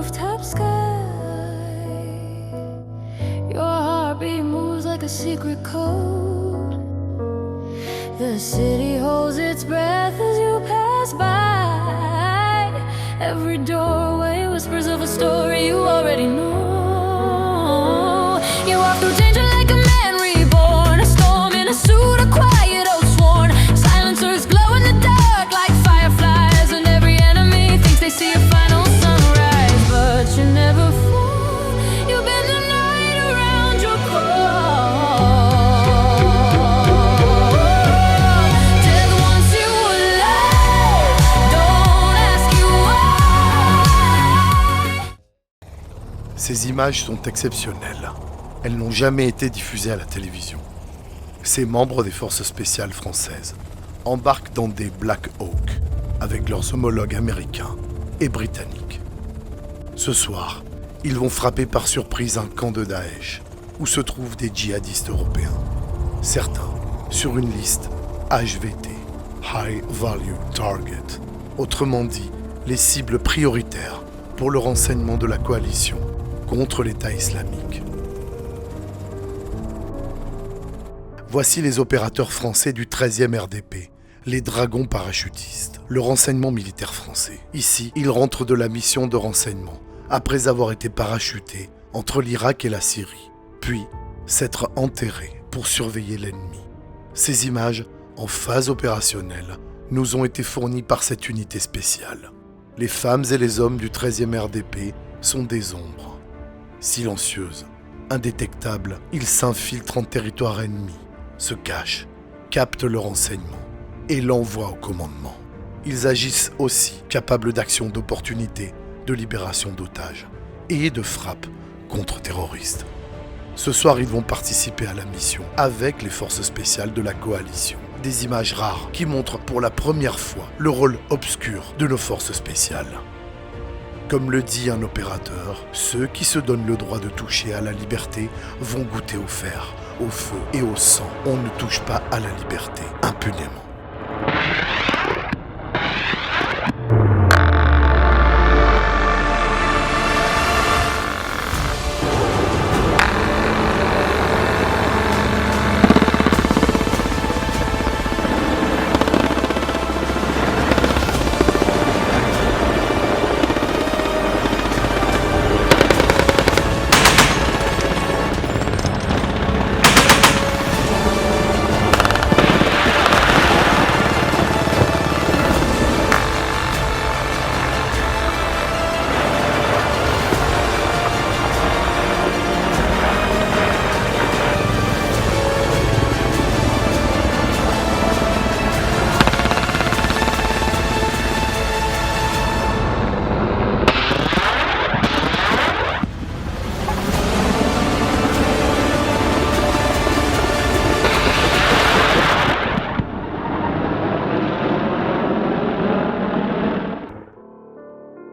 rooftop sky. Your heartbeat moves like a secret code. The city holds its breath as you pass by. Every doorway whispers of a story you already know. You walk through danger like a man reborn, a storm in a suit, a quiet oath sworn. Silencers glow in the dark like fireflies, and every enemy thinks they see a final sunrise. But you never fall, you bend the night around your core. Death wants you alive, don't ask you why. Ces images sont exceptionnelles. Elles n'ont jamais été diffusées à la télévision. Ces membres des forces spéciales françaises embarquent dans des Black Hawk avec leurs homologues américains et britanniques. Ce soir, ils vont frapper par surprise un camp de Daesh où se trouvent des djihadistes européens. Certains sur une liste HVT, High Value Target, autrement dit les cibles prioritaires pour le renseignement de la coalition contre l'État islamique. Voici les opérateurs français du 13e RDP, les dragons parachutistes, le renseignement militaire français. Ici, ils rentrent de la mission de renseignement, après avoir été parachutés entre l'Irak et la Syrie, puis s'être enterrés pour surveiller l'ennemi. Ces images, en phase opérationnelle, nous ont été fournies par cette unité spéciale. Les femmes et les hommes du 13e RDP sont des ombres. Silencieuses, indétectables, ils s'infiltrent en territoire ennemi, se cachent, captent le renseignement et l'envoient au commandement. Ils agissent aussi capables d'actions d'opportunité, de libération d'otages et de frappe contre terroristes. Ce soir, ils vont participer à la mission avec les forces spéciales de la coalition. Des images rares qui montrent pour la première fois le rôle obscur de nos forces spéciales. Comme le dit un opérateur, ceux qui se donnent le droit de toucher à la liberté vont goûter au fer, au feu et au sang. On ne touche pas à la liberté impunément.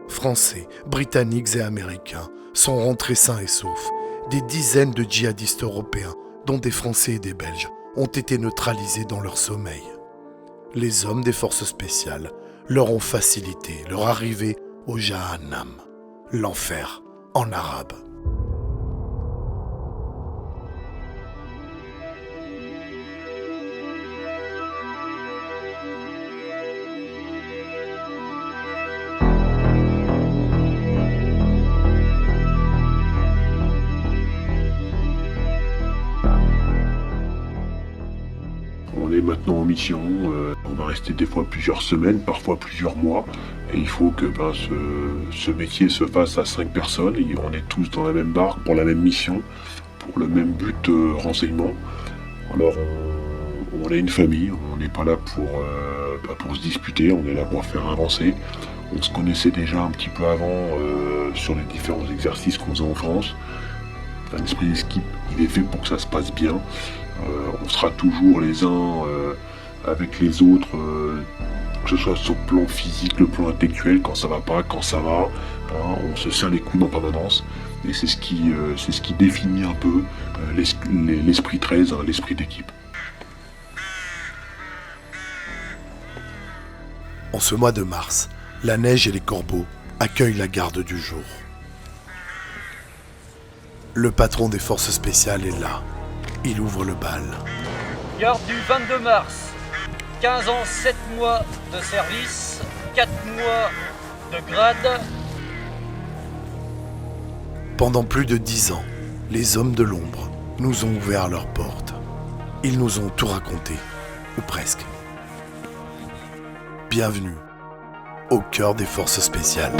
Français, Britanniques et Américains sont rentrés sains et saufs. Des dizaines de djihadistes européens, dont des Français et des Belges, ont été neutralisés dans leur sommeil. Les hommes des forces spéciales leur ont facilité leur arrivée au Jahannam, l'enfer en arabe. On est maintenant en mission, on va rester des fois plusieurs semaines, parfois plusieurs mois, et il faut que ce métier se fasse à 5 personnes, et on est tous dans la même barque pour la même mission, pour le même but renseignement. Alors on est une famille, on n'est pas là pour se disputer, on est là pour faire avancer. On se connaissait déjà un petit peu avant sur les différents exercices qu'on faisait en France. L'esprit d'équipe, il est fait pour que ça se passe bien. On sera toujours les uns avec les autres, que ce soit sur le plan physique, le plan intellectuel, quand ça va pas, quand ça va. Hein, on se serre les coudes en permanence. Et c'est ce qui définit un peu l'esprit 13, hein, l'esprit d'équipe. En ce mois de mars, la neige et les corbeaux accueillent la garde du jour. Le patron des forces spéciales est là. Il ouvre le bal. Garde du 22 mars. 15 ans, 7 mois de service, 4 mois de grade. Pendant plus de 10 ans, les hommes de l'ombre nous ont ouvert leurs portes. Ils nous ont tout raconté, ou presque. Bienvenue au cœur des forces spéciales.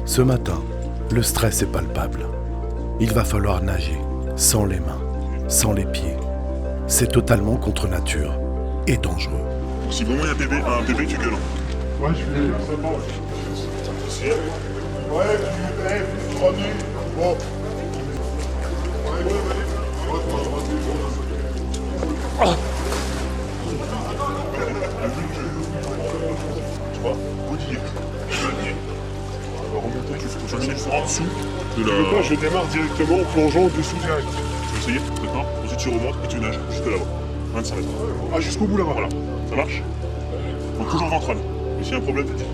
Ce matin, le stress est palpable. Il va falloir nager, sans les mains, sans les pieds. C'est totalement contre nature et dangereux. Si vraiment il y a un bébé, tu gueules. Ouais, je vais. C'est bon. Ouais, je vais. Bon. Tu vois, Olivier. Remonter, tu vas en dessous de la. Je démarre directement en plongeant dessous direct. Tu vas essayer, d'accord? Ensuite tu remontes et tu nages jusque là-bas. 25 mètres. Ah, jusqu'au bout là-bas. Voilà, ça marche? Donc toujours ventral. Et s'il y a un problème, t'es dit.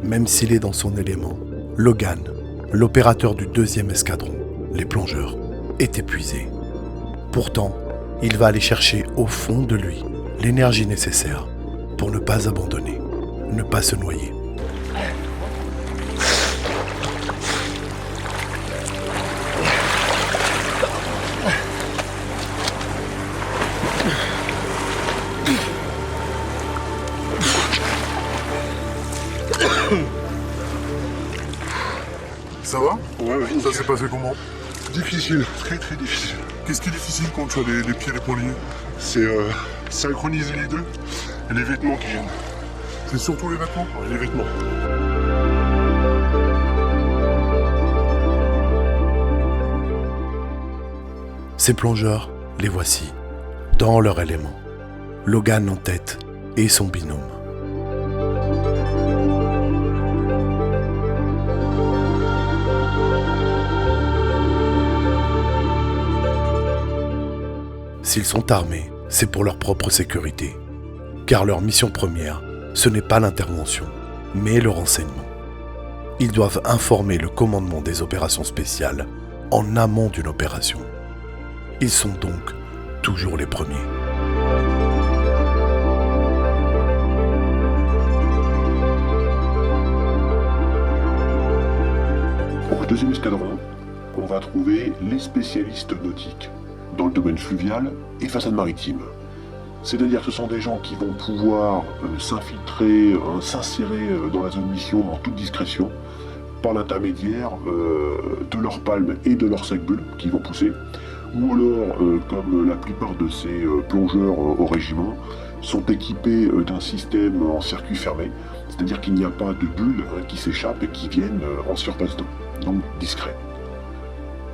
Même s'il est dans son élément, Logan, l'opérateur du 2e escadron, les plongeurs, est épuisé. Pourtant, il va aller chercher au fond de lui l'énergie nécessaire pour ne pas abandonner, ne pas se noyer. Ça va? Ouais. Ça s'est passé comment? Difficile, très très difficile. Qu'est-ce qui est difficile quand tu as les pieds et les poings liés? C'est synchroniser les deux et les vêtements qui viennent. C'est surtout les vêtements? Ouais, les vêtements. Ces plongeurs, les voici, dans leur élément. Logan en tête et son binôme. S'ils sont armés, c'est pour leur propre sécurité. Car leur mission première, ce n'est pas l'intervention, mais le renseignement. Ils doivent informer le commandement des opérations spéciales en amont d'une opération. Ils sont donc toujours les premiers. Au 2e escadron, on va trouver les spécialistes nautiques dans le domaine fluvial et façade maritime. C'est-à-dire que ce sont des gens qui vont pouvoir s'infiltrer, s'insérer dans la zone mission en toute discrétion par l'intermédiaire de leurs palmes et de leurs sacs-bulles qui vont pousser, ou alors, comme la plupart de ces plongeurs au régiment, sont équipés d'un système en circuit fermé, c'est-à-dire qu'il n'y a pas de bulles qui s'échappent et qui viennent en surface d'eau, donc discret.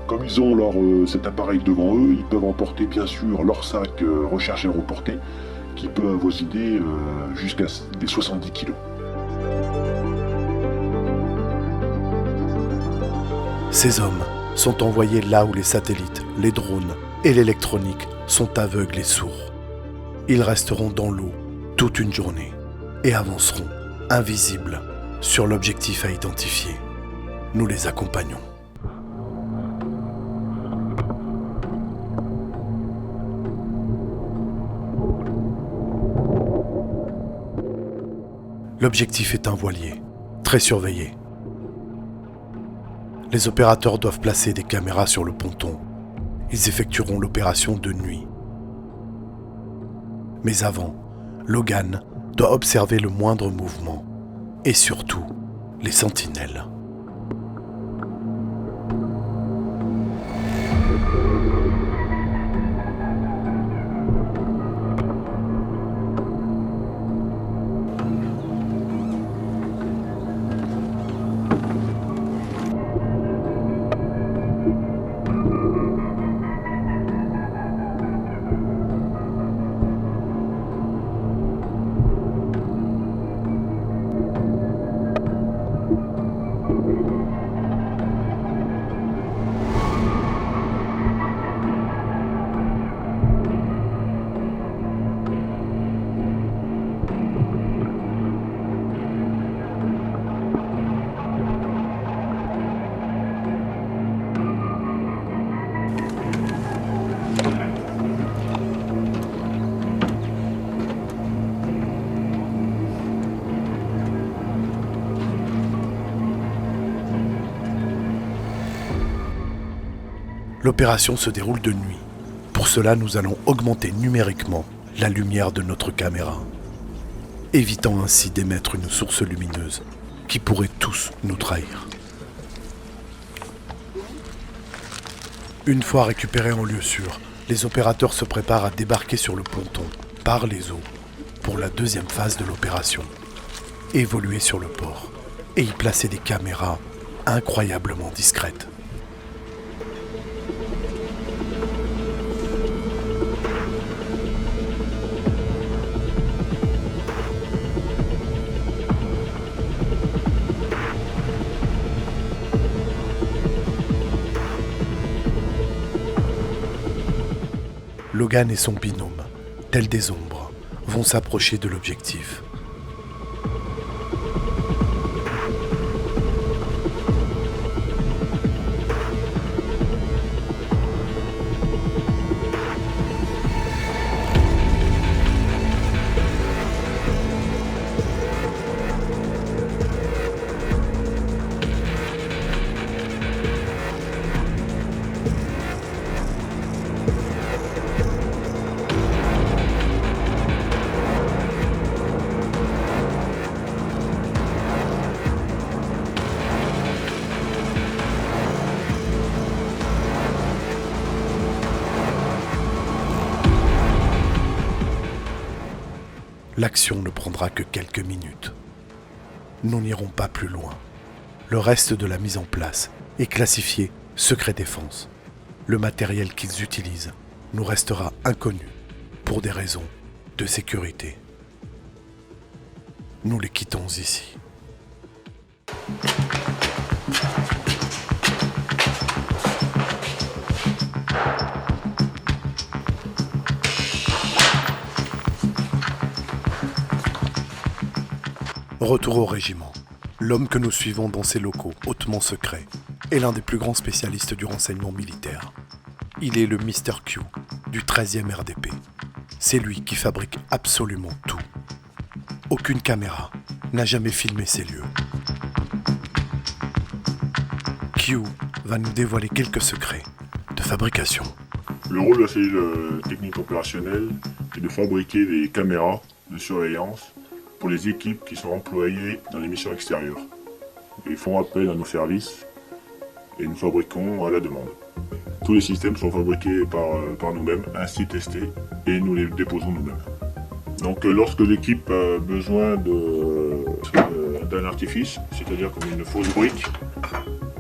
Comme ils ont cet appareil devant eux, ils peuvent emporter bien sûr leur sac recherche aéroporté qui peut avoisiner jusqu'à des 70 kg. Ces hommes sont envoyés là où les satellites, les drones et l'électronique sont aveugles et sourds. Ils resteront dans l'eau toute une journée et avanceront, invisibles, sur l'objectif à identifier. Nous les accompagnons. L'objectif est un voilier, très surveillé. Les opérateurs doivent placer des caméras sur le ponton. Ils effectueront l'opération de nuit. Mais avant, Logan doit observer le moindre mouvement et surtout les sentinelles. L'opération se déroule de nuit. Pour cela, nous allons augmenter numériquement la lumière de notre caméra, évitant ainsi d'émettre une source lumineuse qui pourrait tous nous trahir. Une fois récupérés en lieu sûr, les opérateurs se préparent à débarquer sur le ponton par les eaux pour la deuxième phase de l'opération. Évoluer sur le port et y placer des caméras incroyablement discrètes. Logan et son binôme, tels des ombres, vont s'approcher de l'objectif. L'action ne prendra que quelques minutes. Nous n'irons pas plus loin. Le reste de la mise en place est classifié secret défense. Le matériel qu'ils utilisent nous restera inconnu pour des raisons de sécurité. Nous les quittons ici. Retour au régiment. L'homme que nous suivons dans ces locaux hautement secrets est l'un des plus grands spécialistes du renseignement militaire. Il est le Mr. Q du 13e RDP. C'est lui qui fabrique absolument tout. Aucune caméra n'a jamais filmé ces lieux. Q va nous dévoiler quelques secrets de fabrication. Le rôle de la cellule technique opérationnelle est de fabriquer des caméras de surveillance pour les équipes qui sont employées dans les missions extérieures. Ils font appel à nos services et nous fabriquons à la demande. Tous les systèmes sont fabriqués par nous-mêmes, ainsi testés, et nous les déposons nous-mêmes. Donc lorsque l'équipe a besoin d'un artifice, c'est-à-dire comme une fausse brique,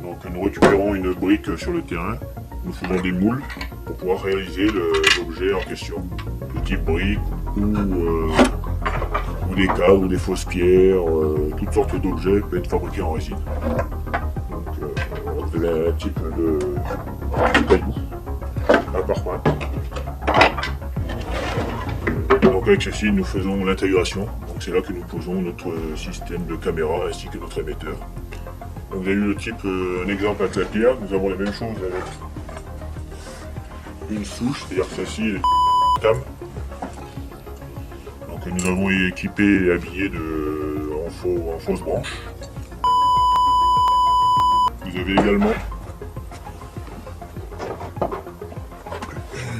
donc nous récupérons une brique sur le terrain, nous faisons des moules pour pouvoir réaliser l'objet en question. Le type brique ou des cadres ou des fausses pierres, toutes sortes d'objets peuvent être fabriqués en résine. Donc on fait avait un type de cailloux, un parpaing. Donc avec ceci, nous faisons l'intégration. Donc c'est là que nous posons notre système de caméra ainsi que notre émetteur. Donc vous avez eu le type, un exemple à clair. Nous avons la même chose avec une souche, c'est-à-dire que celle-ci est cam. Donc nous avons équipé et habillé en fausse branche. Vous avez également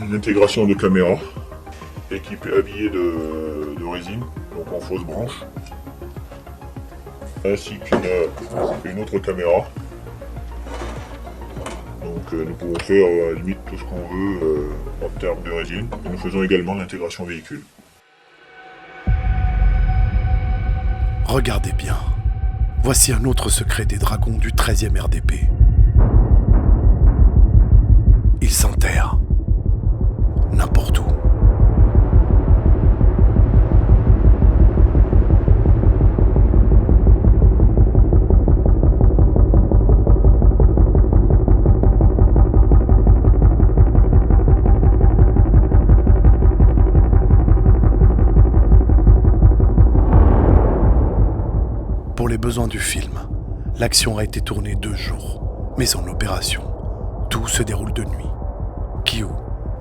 une intégration de caméra habillée de résine, donc en fausse branche, ainsi qu'une autre caméra. Donc nous pouvons faire à la limite tout ce qu'on veut en termes de résine. Et nous faisons également l'intégration véhicule. Regardez bien. Voici un autre secret des dragons du 13e RDP. Ils s'enterrent. N'importe où. Pour les besoins du film, l'action a été tournée 2 jours, mais en opération, tout se déroule de nuit. Kyu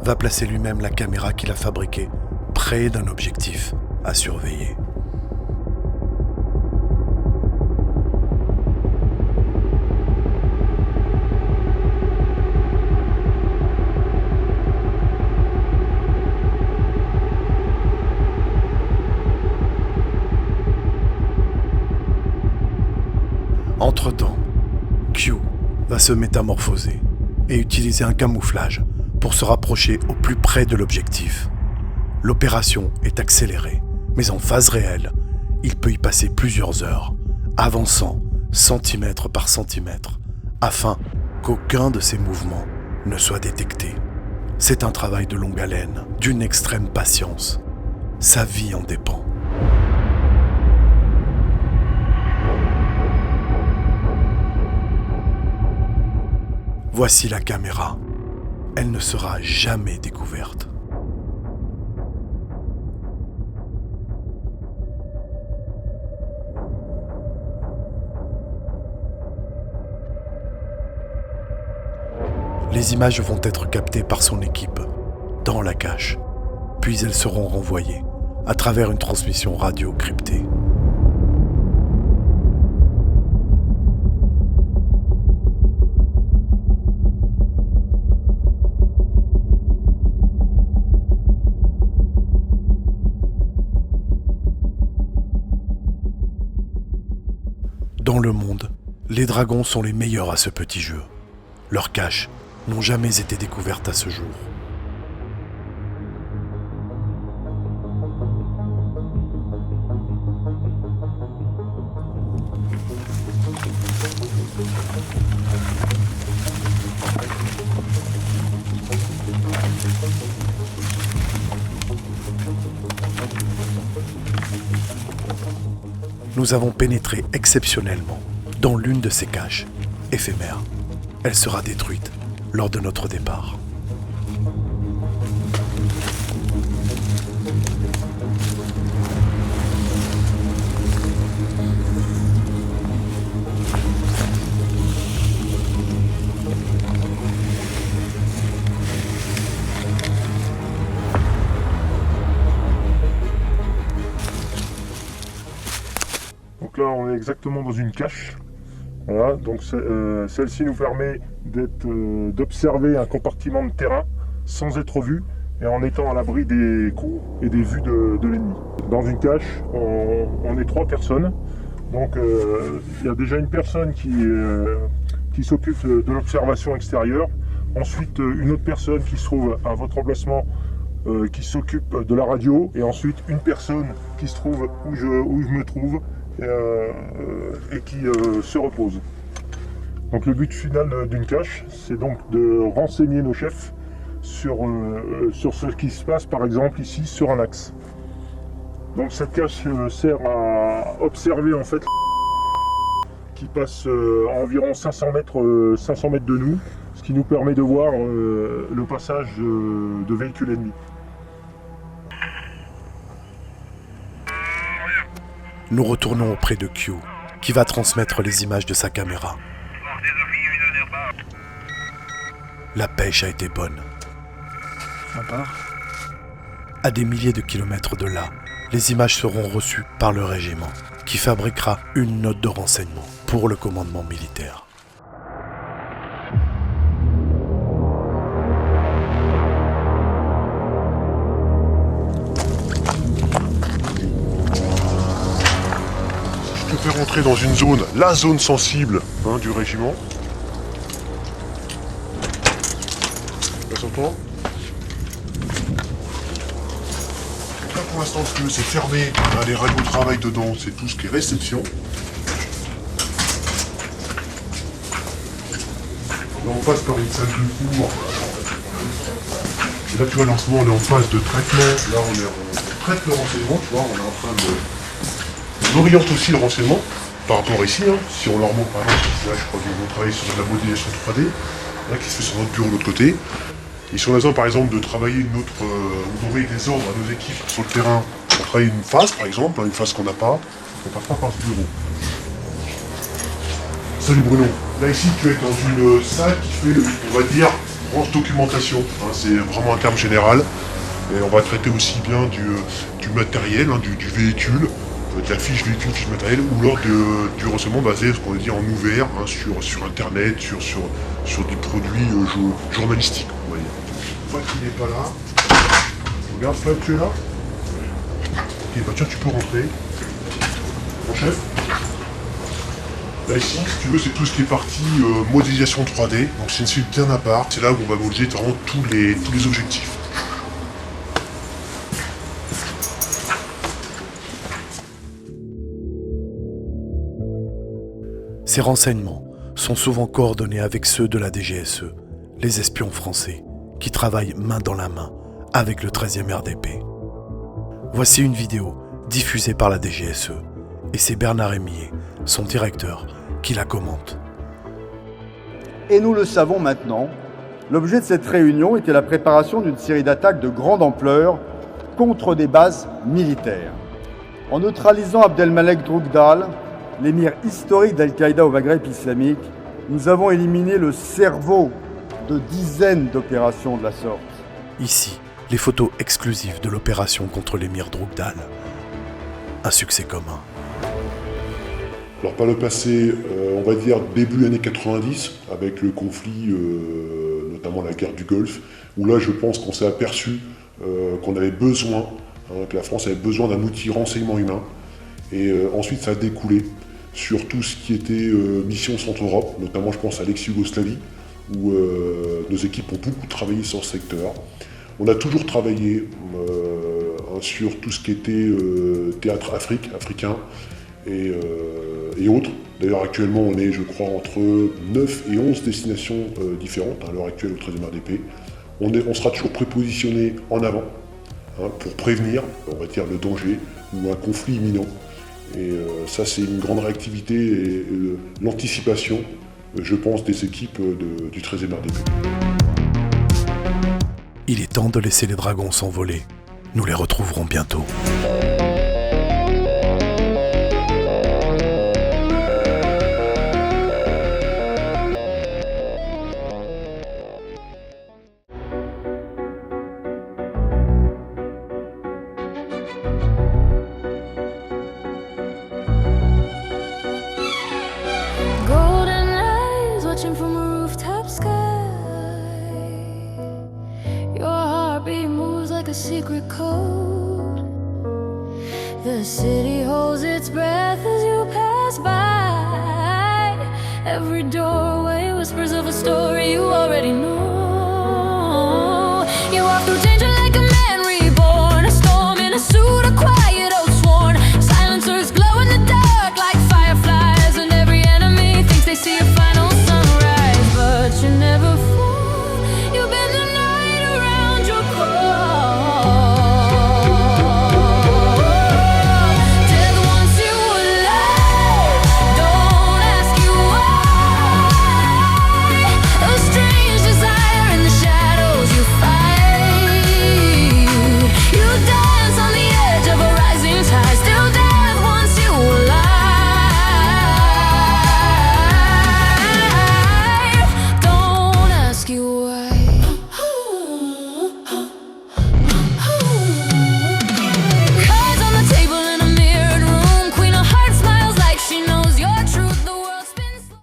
va placer lui-même la caméra qu'il a fabriquée près d'un objectif à surveiller. Entre-temps, Kyu va se métamorphoser et utiliser un camouflage pour se rapprocher au plus près de l'objectif. L'opération est accélérée, mais en phase réelle, il peut y passer plusieurs heures, avançant centimètre par centimètre, afin qu'aucun de ses mouvements ne soit détecté. C'est un travail de longue haleine, d'une extrême patience. Sa vie en dépend. Voici la caméra. Elle ne sera jamais découverte. Les images vont être captées par son équipe, dans la cache, puis elles seront renvoyées à travers une transmission radio cryptée. Dans le monde, les dragons sont les meilleurs à ce petit jeu. Leurs caches n'ont jamais été découvertes à ce jour. Nous avons pénétré exceptionnellement dans l'une de ces caches éphémères. Elle sera détruite lors de notre départ. Donc là, on est exactement dans une cache. Voilà, donc celle-ci nous permet d'observer un compartiment de terrain sans être vu et en étant à l'abri des coups et des vues de l'ennemi. Dans une cache, on est 3 personnes. Donc il y a déjà une personne qui s'occupe de l'observation extérieure. Ensuite, une autre personne qui se trouve à votre emplacement qui s'occupe de la radio. Et ensuite, une personne qui se trouve où je me trouve et qui se repose. Donc le but final d'une cache, c'est donc de renseigner nos chefs sur ce qui se passe par exemple ici sur un axe. Donc cette cache sert à observer en fait qui passe à environ 500 mètres de nous, ce qui nous permet de voir le passage de véhicules ennemis. Nous retournons auprès de Q, qui va transmettre les images de sa caméra. La pêche a été bonne. À des milliers de kilomètres de là, les images seront reçues par le régiment, qui fabriquera une note de renseignement pour le commandement militaire. Je te fais rentrer dans une zone, la zone sensible du régiment. Là, s'entend ? Là, pour l'instant, c'est fermé. Les radios travaillent dedans, c'est tout ce qui est réception. Là, on passe par une salle de cours. Et là, tu vois, en ce moment, on est en phase de traitement. Là, on traite le renseignement, tu vois, on est en train de... On oriente aussi le renseignement par rapport ici, si on leur montre par exemple, là je crois qu'ils vont travailler sur de la modélisation 3D, là qui se fait sur notre bureau de l'autre côté. Ils sont besoin par exemple de travailler ou d'envoyer des ordres à nos équipes sur le terrain pour travailler une phase par exemple, une phase qu'on n'a pas, on passe pas par ce bureau. Salut Bruno, là ici tu es dans une salle qui fait, on va dire, branche documentation, c'est vraiment un terme général, et on va traiter aussi bien du matériel, du véhicule, de la fiche véhicule, fiche matériel, ou lors du renseignement basé, ce qu'on veut dire en ouvert, sur internet, sur des produits journalistiques, on va dire. Fred il n'est pas là. Regarde Fred, tu es là. Ok, bah tiens, tu peux rentrer. Mon chef. Là ici, si tu veux, c'est tout ce qui est partie modélisation 3D, donc c'est une suite bien à part. C'est là où on va modéliser vraiment tous les objectifs. Ces renseignements sont souvent coordonnés avec ceux de la DGSE, les espions français, qui travaillent main dans la main avec le 13e RDP. Voici une vidéo diffusée par la DGSE, et c'est Bernard Émier, son directeur, qui la commente. Et nous le savons maintenant, l'objet de cette réunion était la préparation d'une série d'attaques de grande ampleur contre des bases militaires. En neutralisant Abdelmalek Droukdal, l'émir historique d'Al-Qaïda au Maghreb islamique, nous avons éliminé le cerveau de dizaines d'opérations de la sorte. Ici, les photos exclusives de l'opération contre l'émir Droukdal. Un succès commun. Alors par le passé, on va dire début années 90, avec le conflit, notamment la guerre du Golfe, où là je pense qu'on s'est aperçu qu'on avait besoin, que la France avait besoin d'un outil renseignement humain. Et ensuite ça a découlé sur tout ce qui était mission Centre-Europe, notamment je pense à l'ex-Yougoslavie, où nos équipes ont beaucoup travaillé sur ce secteur. On a toujours travaillé sur tout ce qui était théâtre africain et autres. D'ailleurs actuellement on est, je crois, entre 9 et 11 destinations différentes à l'heure actuelle au 13e RDP. On sera toujours prépositionné en avant pour prévenir, on va dire, le danger ou un conflit imminent. Et ça, c'est une grande réactivité et l'anticipation, je pense, des équipes du 13e RDP. Il est temps de laisser les dragons s'envoler. Nous les retrouverons bientôt. Golden eyes watching from a rooftop sky. Your heartbeat moves like a secret code. The city holds its breath as you pass by. Every doorway whispers of a story you already know.